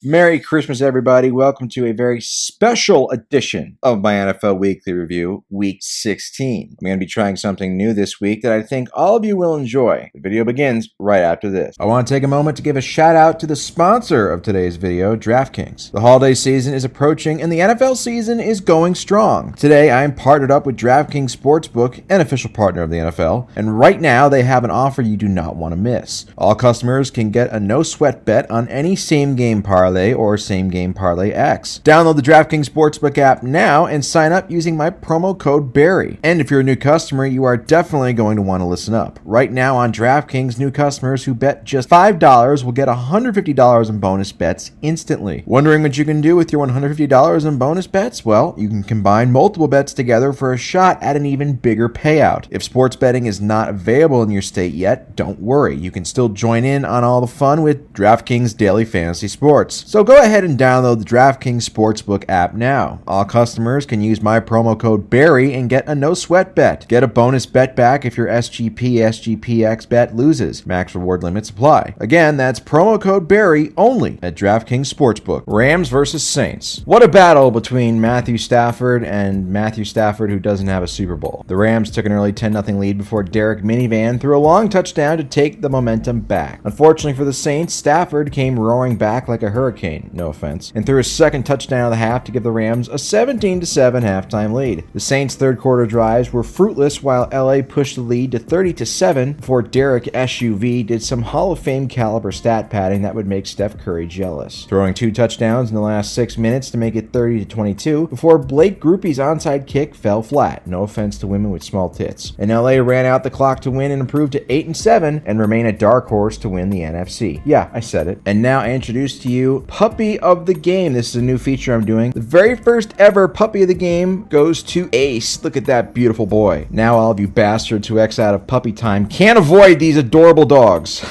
Merry Christmas, everybody. Welcome to a very special edition of my NFL Weekly Review, Week 16. I'm going to be trying something new this week that I think all of you will enjoy. The video begins right after this. I want to take a moment to give a shout out to the sponsor of today's video, DraftKings. The holiday season is approaching and the NFL season is going strong. Today, I am partnered up with DraftKings Sportsbook, an official partner of the NFL, and right now they have an offer you do not want to miss. All customers can get a no-sweat bet on any same-game parlay or Same Game Parlay X. Download the DraftKings Sportsbook app now and sign up using my promo code BARRY. And if you're a new customer, you are definitely going to want to listen up. Right now on DraftKings, new customers who bet just $5 will get $150 in bonus bets instantly. Wondering what you can do with your $150 in bonus bets? Well, you can combine multiple bets together for a shot at an even bigger payout. If sports betting is not available in your state yet, don't worry. You can still join in on all the fun with DraftKings Daily Fantasy Sports. So go ahead and download the DraftKings Sportsbook app now. All customers can use my promo code BARRY and get a no-sweat bet. Get a bonus bet back if your SGPX bet loses. Max reward limits apply. Again, that's promo code BARRY only at DraftKings Sportsbook. Rams versus Saints. What a battle between Matthew Stafford and Matthew Stafford, who doesn't have a Super Bowl. The Rams took an early 10-0 lead before Derek Minivan threw a long touchdown to take the momentum back. Unfortunately for the Saints, Stafford came roaring back like a hurricane, no offense, and threw his second touchdown of the half to give the Rams a 17-7 halftime lead. The Saints' third quarter drives were fruitless while LA pushed the lead to 30-7 before Derek SUV did some Hall of Fame caliber stat padding that would make Steph Curry jealous, throwing 2 touchdowns in the last 6 minutes to make it 30-22 before Blake Grupe's onside kick fell flat, no offense to women with small tits. And LA ran out the clock to win and improved to 8-7 and remain a dark horse to win the NFC. Yeah, I said it. And now I introduce to you Puppy of the Game. This is a new feature I'm doing. The very first ever Puppy of the Game goes to Ace. Look at that beautiful boy. Now all of you bastards who X out of puppy time can't avoid these adorable dogs.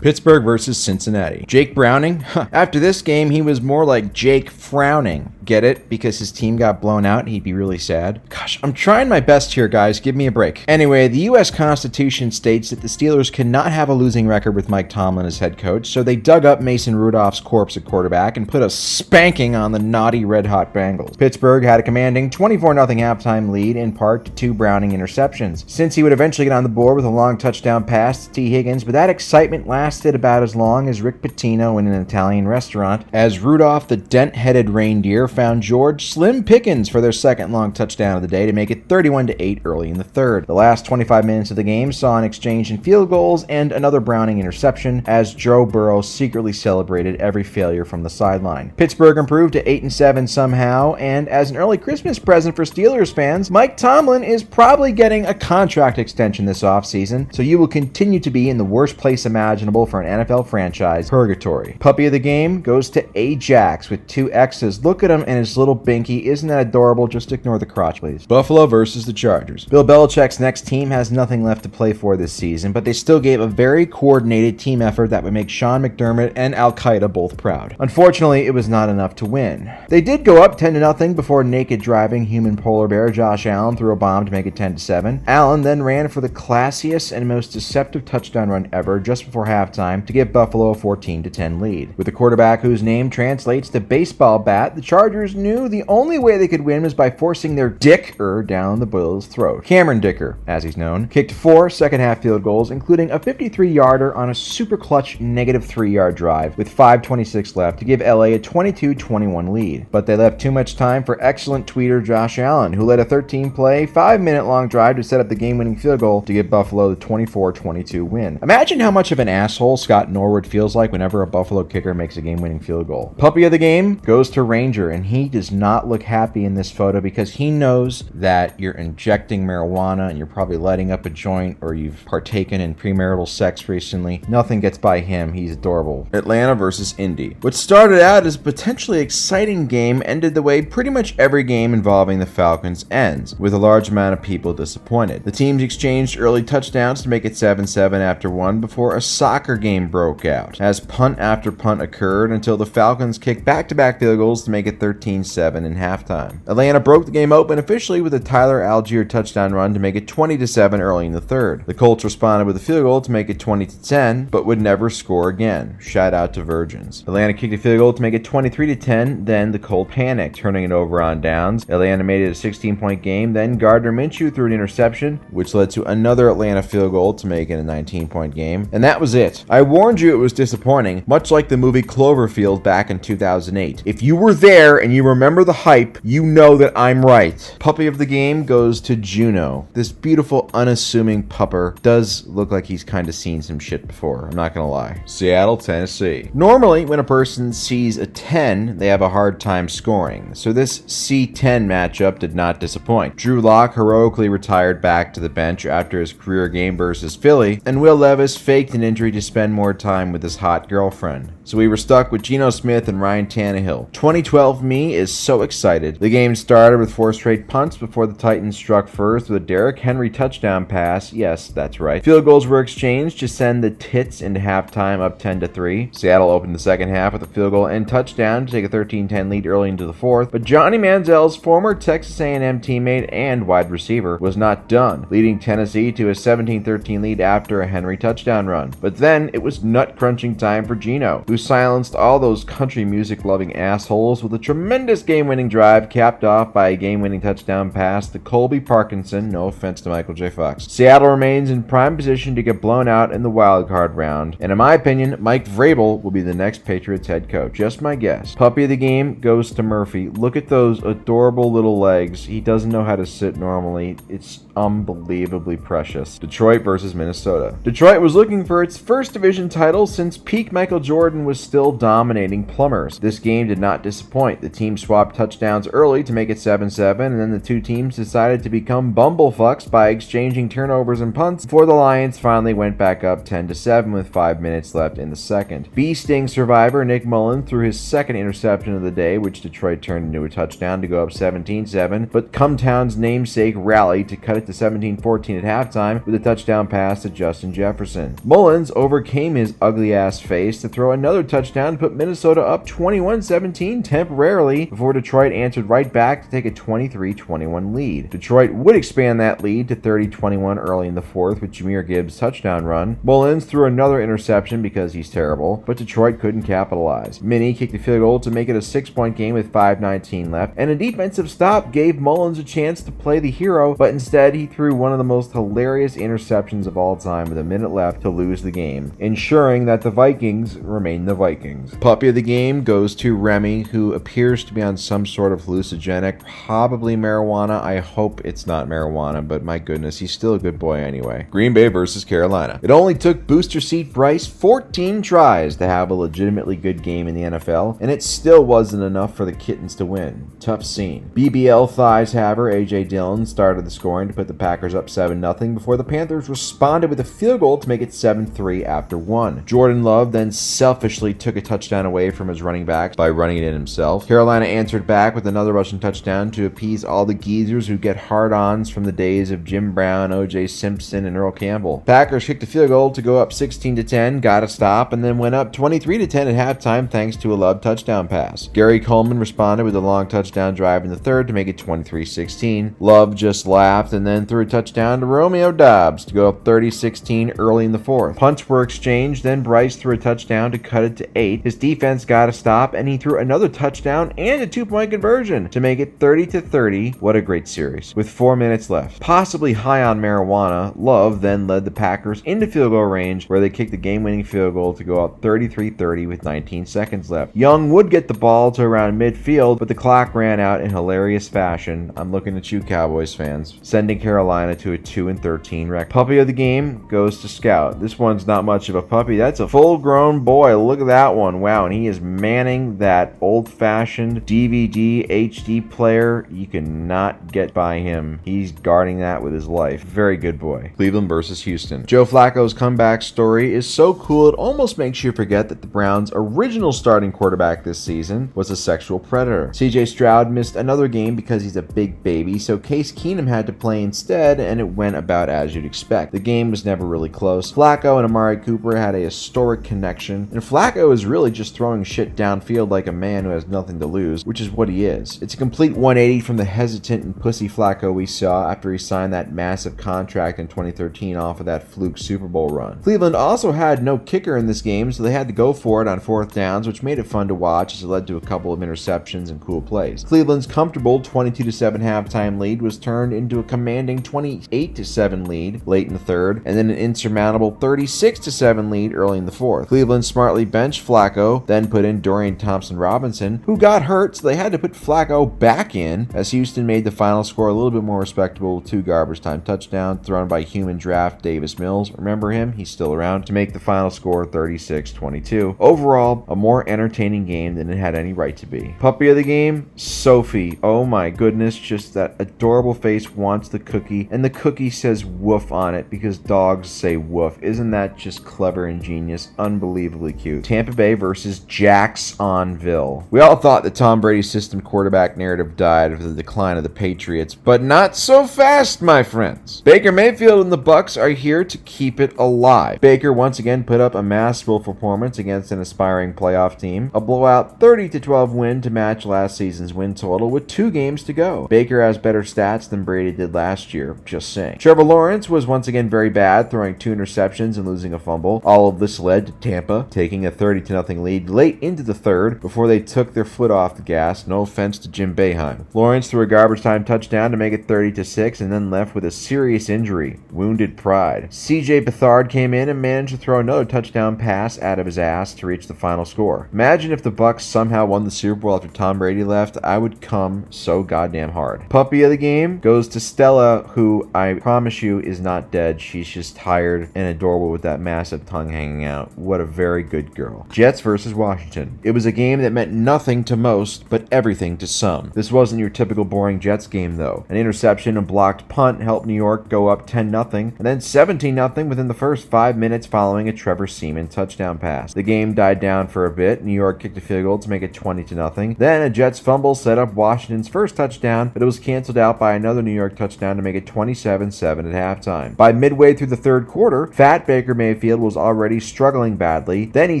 Pittsburgh versus Cincinnati. Jake Browning? After this game, he was more like Jake Frowning. Get it? Because his team got blown out and he'd be really sad. Gosh, I'm trying my best here, guys. Give me a break. Anyway, the U.S. Constitution states that the Steelers cannot have a losing record with Mike Tomlin as head coach, so they dug up Mason Rudolph's corpse at quarterback and put a spanking on the naughty red-hot Bengals. Pittsburgh had a commanding 24-0 halftime lead, in part to 2 Browning interceptions. Since he would eventually get on the board with a long touchdown pass to T. Higgins, but that excitement lasted about as long as Rick Pitino in an Italian restaurant, as Rudolph the dent-headed reindeer found George Slim Pickens for their second long touchdown of the day to make it 31-8 early in the third. The last 25 minutes of the game saw an exchange in field goals and another Browning interception as Joe Burrow secretly celebrated every failure from the sideline. Pittsburgh improved to 8-7 somehow, and as an early Christmas present for Steelers fans, Mike Tomlin is probably getting a contract extension this offseason, so you will continue to be in the worst place imaginable for an NFL franchise, purgatory. Puppy of the Game goes to Ajax with 2 X's. Look at him and his little binky. Isn't that adorable? Just ignore the crotch, please. Buffalo versus the Chargers. Bill Belichick's next team has nothing left to play for this season, but they still gave a very coordinated team effort that would make Sean McDermott and Al-Qaeda both proud. Unfortunately, it was not enough to win. They did go up 10-0 before naked driving human polar bear Josh Allen threw a bomb to make it 10-7. Allen then ran for the classiest and most deceptive touchdown run ever just before halftime to give Buffalo a 14-10 lead. With a quarterback whose name translates to baseball bat, the Chargers knew the only way they could win was by forcing their Dicker down the Bills' throat. Cameron Dicker, as he's known, kicked 4 second-half field goals, including a 53-yarder on a super clutch negative 3-yard drive with 5:26 left to give LA a 22-21 lead. But they left too much time for excellent tweeter Josh Allen, who led a 13-play, 5-minute-long drive to set up the game-winning field goal to give Buffalo the 24-22 win. Imagine how much of an asshole Scott Norwood feels like whenever a Buffalo kicker makes a game-winning field goal. Puppy of the Game goes to Ranger, and he does not look happy in this photo because he knows that you're injecting marijuana and you're probably lighting up a joint or you've partaken in premarital sex recently. Nothing gets by him. He's adorable. Atlanta versus Indy. What started out as a potentially exciting game ended the way pretty much every game involving the Falcons ends, with a large amount of people disappointed. The teams exchanged early touchdowns to make it 7-7 after 1 before a soccer game broke out, as punt after punt occurred until the Falcons kicked back-to-back field goals to make it 13-7 in halftime. Atlanta broke the game open officially with a Tyler Algier touchdown run to make it 20-7 early in the third. The Colts responded with a field goal to make it 20-10, but would never score again. Shout out to Virgins. Atlanta kicked a field goal to make it 23-10, then the Colts panicked, turning it over on downs. Atlanta made it a 16-point game, then Gardner Minshew threw an interception, which led to another Atlanta field goal to make it a 19-point game. And that was it. I warned you it was disappointing, much like the movie Cloverfield back in 2008. If you were there and you remember the hype, you know that I'm right. Puppy of the game goes to Juno. This beautiful, unassuming pupper does look like he's kind of seen some shit before, I'm not gonna lie. Seattle, Tennessee. Normally, when a person sees a 10, they have a hard time scoring, so this C10 matchup did not disappoint. Drew Lock heroically retired back to the bench after his career game versus Philly, and Will Levis faked an injury to spend more time with his hot girlfriend. So we were stuck with Geno Smith and Ryan Tannehill. 2012 me is so excited. The game started with 4 straight punts before the Titans struck first with a Derrick Henry touchdown pass. Yes, that's right. Field goals were exchanged to send the Tits into halftime up 10-3. Seattle opened the second half with a field goal and touchdown to take a 13-10 lead early into the fourth, but Johnny Manziel's former Texas A&M teammate and wide receiver was not done, leading Tennessee to a 17-13 lead after a Henry touchdown run. But then it was nut-crunching time for Geno, who silenced all those country music-loving assholes with a tremendous game-winning drive capped off by a game-winning touchdown pass to Colby Parkinson, no offense to Michael J. Fox. Seattle remains in prime position to get blown out in the wildcard round, and in my opinion, Mike Vrabel will be the next Patriots head coach. Just my guess. Puppy of the game goes to Murphy. Look at those adorable little legs. He doesn't know how to sit normally. It's unbelievably precious. Detroit versus Minnesota. Detroit was looking for its first division title since peak Michael Jordan was still dominating plumbers. This game did not disappoint. The team swapped touchdowns early to make it 7-7, and then the two teams decided to become bumblefucks by exchanging turnovers and punts before the Lions finally went back up 10-7 with 5 minutes left in the second. Bee Sting survivor Nick Mullins threw his second interception of the day, which Detroit turned into a touchdown to go up 17-7, but Cumtown's namesake rallied to cut it to 17-14 at halftime with a touchdown pass to Justin Jefferson. Mullins overcame his ugly ass face to throw another touchdown to put Minnesota up 21-17 temporarily before Detroit answered right back to take a 23-21 lead. Detroit would expand that lead to 30-21 early in the fourth with Jahmyr Gibbs' touchdown run. Mullins threw another interception because he's terrible, but Detroit couldn't capitalize. Minnie kicked a field goal to make it a 6-point game with 5:19 left, and a defensive stop gave Mullins a chance to play the hero, but instead he threw one of the most hilarious interceptions of all time with a minute left to lose the game, ensuring that the Vikings remain the Vikings. Puppy of the game goes to Remy, who appears to be on some sort of hallucinogenic, probably marijuana. I hope it's not marijuana, but my goodness, he's still a good boy anyway. Green Bay versus Carolina. It only took booster seat Bryce 14 tries to have a legitimately good game in the NFL, and it still wasn't enough for the Kittens to win. Tough scene. BBL thighs haver A.J. Dillon started the scoring to put the Packers up 7-0 before the Panthers responded with a field goal to make it 7-3 after 1. Jordan Love then selfishly took a touchdown away from his running backs by running it in himself. Carolina answered back with another rushing touchdown to appease all the geezers who get hard-ons from the days of Jim Brown, O.J. Simpson, and Earl Campbell. Packers kicked a field goal to go up 16-10, got a stop, and then went up 23-10 at halftime thanks to a Love touchdown pass. Gary Coleman responded with a long touchdown drive in the third to make it 23-16. Love just laughed and then threw a touchdown to Romeo Doubs to go up 30-16 early in the fourth. Punts were exchanged, then Bryce threw a touchdown to cut it to 8. His defense got a stop, and he threw another touchdown and a 2-point conversion to make it 30-30. What a great series. With 4 minutes left. Possibly high on marijuana, Love then led the Packers into field goal range where they kicked the game-winning field goal to go up 33-30 with 19 seconds left. Young would get the ball to around midfield, but the clock ran out in hilarious fashion. I'm looking at you, Cowboys fans. Sending Carolina to a 2-13 record. Puppy of the game goes to Scout. This one's not much of a puppy. That's a full-grown boy. Look at that one. Wow, and he is manning that old-fashioned DVD HD player. You cannot get by him. He's guarding that with his life. Very good boy. Cleveland versus Houston. Joe Flacco's comeback story is so cool it almost makes you forget that the Browns' original starting quarterback this season was a sexual predator. CJ Stroud missed another game because he's a big baby, so Case Keenum had to play instead, and it went about as you'd expect. The game was never really close. close. Flacco and Amari Cooper had a historic connection, and Flacco is really just throwing shit downfield like a man who has nothing to lose, which is what he is. It's a complete 180 from the hesitant and pussy Flacco we saw after he signed that massive contract in 2013 off of that fluke Super Bowl run. Cleveland also had no kicker in this game, so they had to go for it on fourth downs, which made it fun to watch as it led to a couple of interceptions and cool plays. Cleveland's comfortable 22-7 halftime lead was turned into a commanding 28-7 lead late in the third, and then an insurmountable 36-7 lead early in the fourth. Cleveland smartly benched Flacco, then put in Dorian Thompson-Robinson, who got hurt, so they had to put Flacco back in, as Houston made the final score a little bit more respectable with 2 garbage time touchdowns thrown by human draft Davis Mills. Remember him? He's still around, to make the final score 36-22. Overall, a more entertaining game than it had any right to be. Puppy of the game, Sophie. Oh my goodness, just that adorable face wants the cookie, and the cookie says woof on it because dogs say woof. Isn't that just clever and genius? Unbelievably cute. Tampa Bay versus Jacksonville. We all thought the Tom Brady system quarterback narrative died with the decline of the Patriots, but not so fast, my friends. Baker Mayfield and the Bucs are here to keep it alive. Baker once again put up a masterful performance against an aspiring playoff team, a blowout 30-12 win to match last season's win total with 2 games to go. Baker has better stats than Brady did last year, just saying. Trevor Lawrence was once again very bad, throwing 2 interceptions and losing a fumble. All of this led to Tampa taking a 30-0 lead late into the third before they took their foot off the gas, no offense to Jim Boeheim. Lawrence threw a garbage time touchdown to make it 30-6 and then left with a serious injury, wounded pride. CJ Beathard came in and managed to throw another touchdown pass out of his ass to reach the final score. Imagine if the Bucs somehow won the Super Bowl after Tom Brady left. I would come so goddamn hard. Puppy of the game goes to Stella, who I promise you is not dead. She's just tired and adorable with that massive tongue hanging out. What a very good girl. Jets versus Washington. It was a game that meant nothing to most, but everything to some. This wasn't your typical boring Jets game, though. An interception and blocked punt helped New York go up 10-0, and then 17-0 within the first 5 minutes following a Trevor Seaman touchdown pass. The game died down for a bit. New York kicked a field goal to make it 20-0. Then a Jets fumble set up Washington's first touchdown, but it was canceled out by another New York touchdown to make it 27-7 at halftime. By midway through the third quarter, Fat Baker Mayfield was already struggling badly. Then he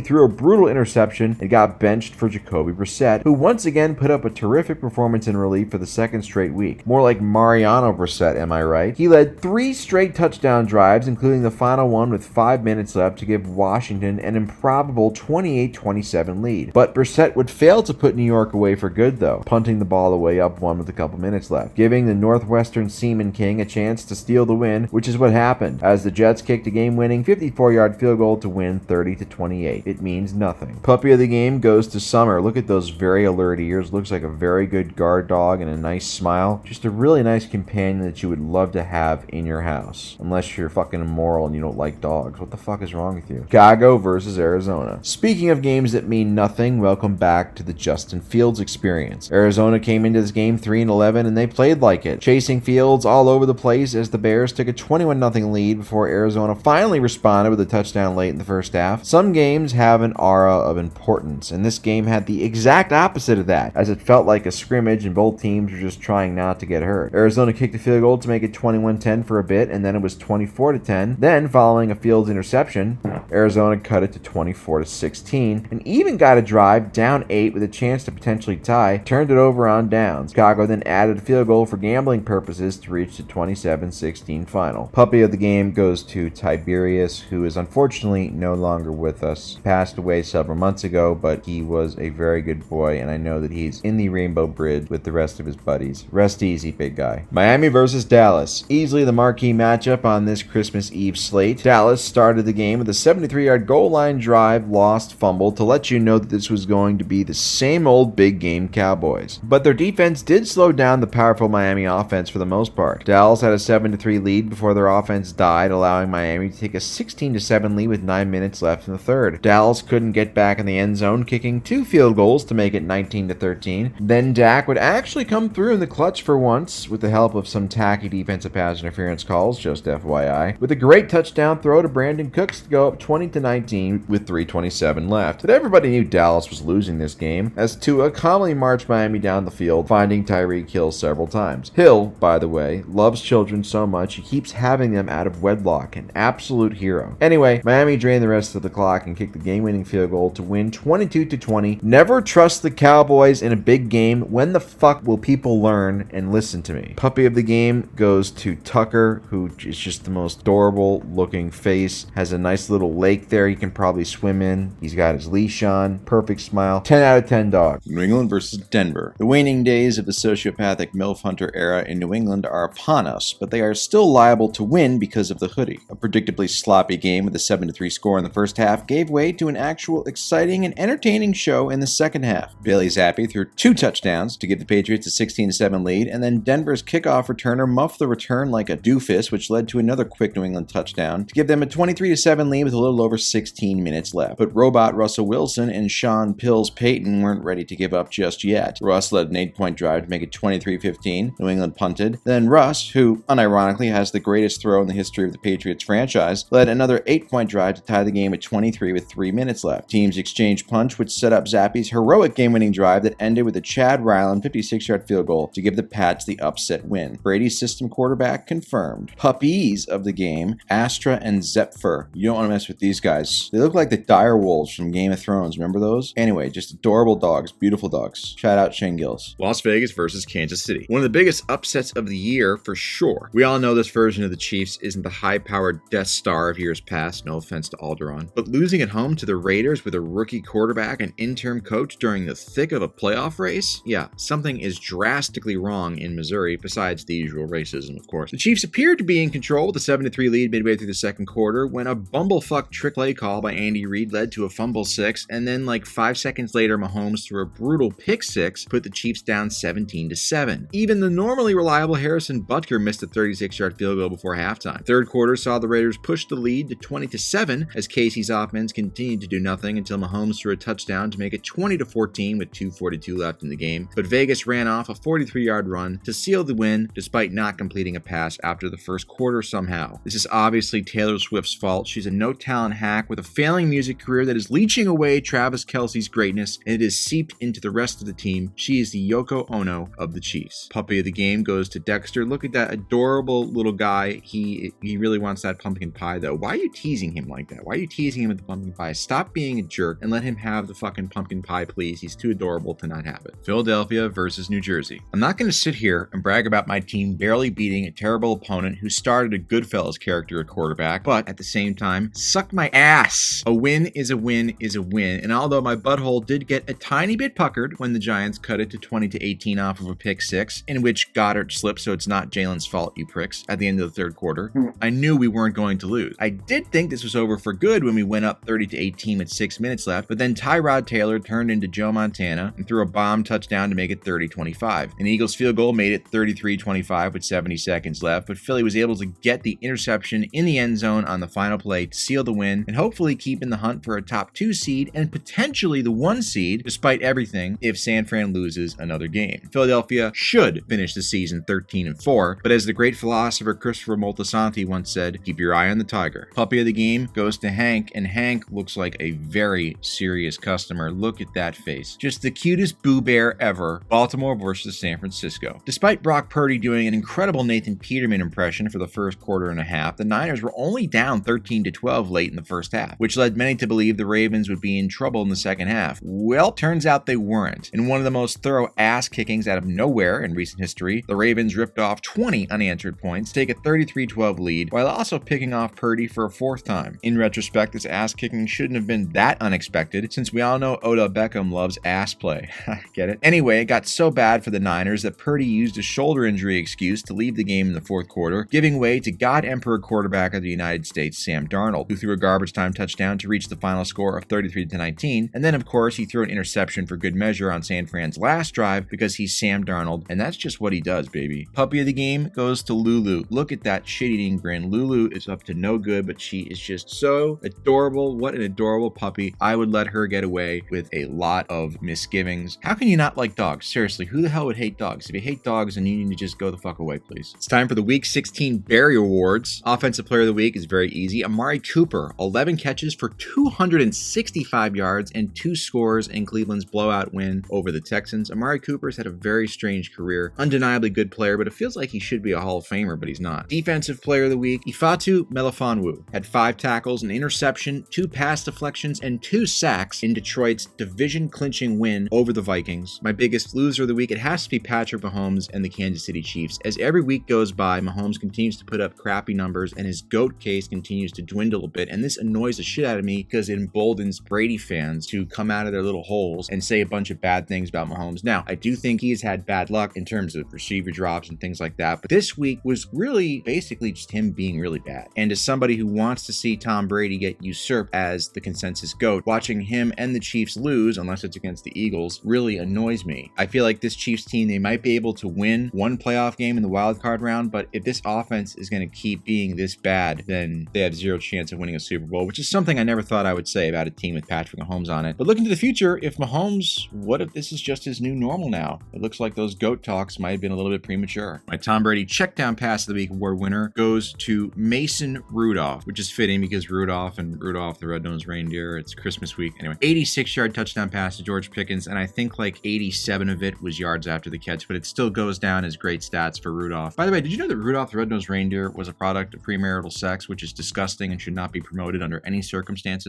threw a brutal interception and got benched for Jacoby Brissett, who once again put up a terrific performance in relief for the second straight week. More like Mariano Brissett, am I right? He led 3 straight touchdown drives, including the final one with 5 minutes left to give Washington an improbable 28-27 lead. But Brissett would fail to put New York away for good, though, punting the ball away up 1 with a couple minutes left, giving the Northwestern Seaman King a chance to steal the win, which is what happened, as the Jets kicked a game-winning 54-yard field goal to win 30-28. It means nothing. Puppy of the game goes to Summer. Look at those very alert ears. Looks like a very good guard dog and a nice smile. Just a really nice companion that you would love to have in your house. Unless you're fucking immoral and you don't like dogs. What the fuck is wrong with you? Chicago versus Arizona. Speaking of games that mean nothing, welcome back to the Justin Fields experience. Arizona came into this game 3-11 and they played like it, chasing Fields all over the place as the Bears took a 21-0 lead before Arizona finally responded with a touchdown late in the first half. Some games have an aura of importance, and this game had the exact opposite of that, as it felt like a scrimmage and both teams were just trying not to get hurt. Arizona kicked a field goal to make it 21-10 for a bit, and then it was 24-10. Then, following a Fields interception, Arizona cut it to 24-16, and even got a drive down 8 with a chance to potentially tie, turned it over on downs. Chicago then added a field goal for gambling purposes to reach the 27-16 final. Puppy of the game goes to Tiberius, who is unfortunately no longer with us. Passed away several months ago, but he was a very good boy, and I know that he's in the Rainbow Bridge with the rest of his buddies. Rest easy, big guy. Miami versus Dallas. Easily the marquee matchup on this Christmas Eve slate. Dallas started the game with a 73-yard goal line drive, lost fumble to let you know that this was going to be the same old big game Cowboys. But their defense did slow down the powerful Miami offense for the most part. Dallas had a 7-3 lead before their offense died, allowing Miami to take a 16-7 lead with 9 minutes left in the third. Dallas couldn't get back in the end zone, kicking 2 field goals to make it 19-13. Then Dak would actually come through in the clutch for once, with the help of some tacky defensive pass interference calls, just FYI, with a great touchdown throw to Brandon Cooks to go up 20-19 with 3:27 left. But everybody knew Dallas was losing this game, as Tua calmly marched Miami down the field, finding Tyreek Hill several times. Hill, by the way, loves children so much he keeps having them out of wedlock, and absolute hero. Anyway, Miami drained the rest of the clock and kicked the game-winning field goal to win 22-20. Never trust the Cowboys in a big game. When the fuck will people learn and listen to me? Puppy of the game goes to Tucker, who is just the most adorable looking face. Has a nice little lake there he can probably swim in. He's got his leash on. Perfect smile. 10 out of 10 dog. New England versus Denver. The waning days of the sociopathic MILF Hunter era in New England are upon us, but they are still liable to win because of the hoodie. A predictably sloppy game with a 7-3 score in the first half gave way to an actual exciting and entertaining show in the second half. Bailey Zappi threw 2 touchdowns to give the Patriots a 16-7 lead, and then Denver's kickoff returner muffed the return like a doofus, which led to another quick New England touchdown to give them a 23-7 lead with a little over 16 minutes left. But robot Russell Wilson and Sean Pills Payton weren't ready to give up just yet. Russ led an 8-point drive to make it 23-15. New England punted. Then Russ, who unironically has the greatest throw in the history of the Patriots franchise, led another 8-point drive to tie the game at 23 with 3 minutes left. Teams exchanged punch, which set up Zappi's heroic game-winning drive that ended with a Chad Ryland 56-yard field goal to give the Pats the upset win. Brady's system quarterback confirmed. Puppies of the game, Astra and Zephyr. You don't want to mess with these guys. They look like the dire wolves from Game of Thrones. Remember those? Anyway, just adorable dogs. Beautiful dogs. Shout out Shane Gillis. Las Vegas versus Kansas City. One of the biggest upsets of the year for sure. We all know this version of the Chiefs isn't the high-powered Death Star of years past, no offense to Alderaan. But losing at home to the Raiders with a rookie quarterback and interim coach during the thick of a playoff race? Yeah, something is drastically wrong in Missouri, besides the usual racism, of course. The Chiefs appeared to be in control with a 7-3 lead midway through the second quarter when a bumblefuck trick play call by Andy Reid led to a fumble 6, and then like 5 seconds later, Mahomes threw a brutal pick 6, put the Chiefs down 17-7. Even the normally reliable Harrison Butker missed a 36-yard field goal before halftime. Third quarter saw the Raiders push the lead to 20-7 as Casey's offense continued to do nothing until Mahomes threw a touchdown to make it 20-14 with 2:42 left in the game. But Vegas ran off a 43-yard run to seal the win despite not completing a pass after the first quarter somehow. This is obviously Taylor Swift's fault. She's a no-talent hack with a failing music career that is leeching away Travis Kelce's greatness, and it is seeped into the rest of the team. She is the Yoko Ono of the Chiefs. Puppy of the game goes to Dexter. Look at that adorable little guy. He really wants that pumpkin pie, though. Why are you teasing him like that? Why are you teasing him with the pumpkin pie? Stop being a jerk and let him have the fucking pumpkin pie, please. He's too adorable to not have it. Philadelphia versus New Jersey. I'm not going to sit here and brag about my team barely beating a terrible opponent who started a Goodfellas character at quarterback, but at the same time, suck my ass. A win is a win is a win, and although my butthole did get a tiny bit puckered when the Giants cut it to 20-18 off of a pick 6, in which Goddard slipped, so it's not Jalen's fault, you pricks, at the end of the third quarter, I knew we weren't going to lose. I did think this was over for good when we went up 30-18 with 6 minutes left, but then Tyrod Taylor turned into Joe Montana and threw a bomb touchdown to make it 30-25. An Eagles field goal made it 33-25 with 70 seconds left, but Philly was able to get the interception in the end zone on the final play to seal the win and hopefully keep in the hunt for a top 2 seed and potentially the 1 seed despite everything if San Fran loses another game. Philadelphia should finish the season 13-4, but as the great philosopher Christopher Moltisanti once said, keep your eye on the tiger. Puppy of the game goes to Hank, and Hank looks like a very serious customer. Look at that face. Just the cutest Boo Bear ever. Baltimore versus San Francisco. Despite Brock Purdy doing an incredible Nathan Peterman impression for the first quarter and a half, the Niners were only down 13-12 late in the first half, which led many to believe the Ravens would be in trouble in the second half. Well, turns out they weren't. In one of the most thorough ass kickings out of nowhere in recent history, the Ravens ripped off 20 unanswered points to take a 33-12 lead, while also picking off Purdy for a 4th time. In retrospect, this ass kicking shouldn't have been that unexpected, since we all know Odell Beckham loves ass play. Get it? Anyway, it got so bad for the Niners that Purdy used a shoulder injury excuse to leave the game in the 4th quarter, giving way to God Emperor quarterback of the United States, Sam Darnold, who threw a garbage time touchdown to reach the final score of 33-19, and then of course he threw an interception for good measure on San Fran's last drive because he's Sam Darnold, and that's just what he does, baby. Puppy of the game goes to Lulu. Look at that shit-eating grin. Lulu is up to no good, but she is just so adorable. What an adorable puppy. I would let her get away with a lot of misgivings. How can you not like dogs? Seriously, who the hell would hate dogs? If you hate dogs, then you need to just go the fuck away, please. It's time for the Week 16 Barry Awards. Offensive Player of the Week is very easy. Amari Cooper, 11 catches for 265 yards and 2 scores in Cleveland's blowout win over the Texans. Amari Cooper's had a very strange career. Undeniably good player, but it feels like he should be a Hall of Famer, but he's not. Defensive Player of the Week, Ifeatu to Melifonwu. Had 5 tackles, an interception, 2 pass deflections, and 2 sacks in Detroit's division-clinching win over the Vikings. My biggest loser of the week, it has to be Patrick Mahomes and the Kansas City Chiefs. As every week goes by, Mahomes continues to put up crappy numbers, and his GOAT case continues to dwindle a bit, and this annoys the shit out of me because it emboldens Brady fans to come out of their little holes and say a bunch of bad things about Mahomes. Now, I do think he has had bad luck in terms of receiver drops and things like that, but this week was really basically just him being really bad. And as somebody who wants to see Tom Brady get usurped as the consensus GOAT, watching him and the Chiefs lose, unless it's against the Eagles, really annoys me. I feel like this Chiefs team, they might be able to win one playoff game in the wild card round, but if this offense is going to keep being this bad, then they have zero chance of winning a Super Bowl, which is something I never thought I would say about a team with Patrick Mahomes on it. But looking to the future, if Mahomes, what if this is just his new normal now? It looks like those GOAT talks might have been a little bit premature. My Tom Brady checkdown pass of the week award winner goes to Mason Rudolph, which is fitting because Rudolph the red-nosed reindeer, it's Christmas week. Anyway, 86-yard touchdown pass to George Pickens, and I think like 87 of it was yards after the catch, but it still goes down as great stats for Rudolph. By the way, did you know that Rudolph the red-nosed reindeer was a product of premarital sex, which is disgusting and should not be promoted under any circumstances?